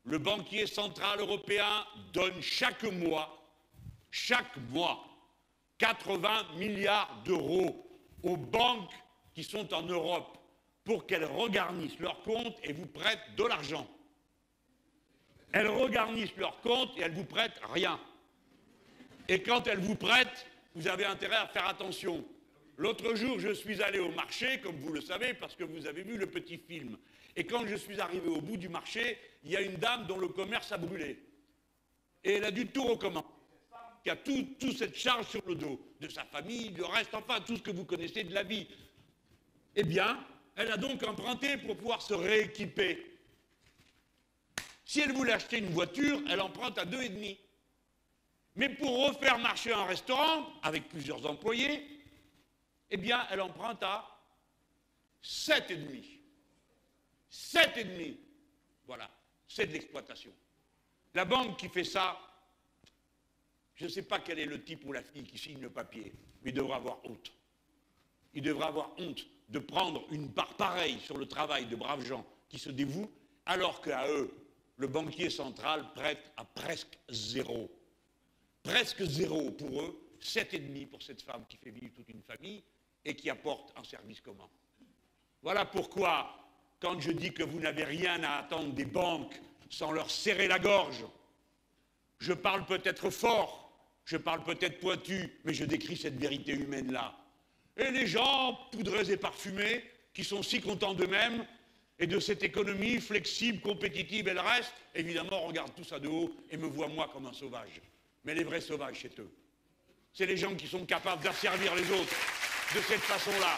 le banquier central européen donne chaque mois, 80 milliards d'euros aux banques qui sont en Europe pour qu'elles regarnissent leurs comptes et vous prêtent de l'argent. Elles regarnissent leurs comptes et elles vous prêtent rien. Et quand elles vous prêtent, vous avez intérêt à faire attention. L'autre jour, je suis allé au marché, comme vous le savez, parce que vous avez vu le petit film. Et quand je suis arrivé au bout du marché, il y a une dame dont le commerce a brûlé. Et elle a dû tout recommencer. Qui a toute cette charge sur le dos, de sa famille, le reste, enfin, tout ce que vous connaissez de la vie. Eh bien, elle a donc emprunté pour pouvoir se rééquiper. Si elle voulait acheter une voiture, elle emprunte à 2,5. Mais pour refaire marcher un restaurant, avec plusieurs employés, eh bien, elle emprunte à 7,5. 7,5. Voilà, c'est de l'exploitation. La banque qui fait ça, je ne sais pas quel est le type ou la fille qui signe le papier, mais il devra avoir honte. Il devra avoir honte de prendre une part pareille sur le travail de braves gens qui se dévouent, alors qu'à eux, le banquier central prête à presque zéro. Presque zéro pour eux, 7,5 pour cette femme qui fait vivre toute une famille et qui apporte un service commun. Voilà pourquoi, quand je dis que vous n'avez rien à attendre des banques sans leur serrer la gorge, je parle peut-être fort, je parle peut-être pointu, mais je décris cette vérité humaine-là. Et les gens, poudrés et parfumés, qui sont si contents d'eux-mêmes et de cette économie flexible, compétitive et le reste, évidemment, regardent tout ça de haut et me voient moi comme un sauvage. Mais les vrais sauvages, c'est eux. C'est les gens qui sont capables d'asservir les autres de cette façon-là.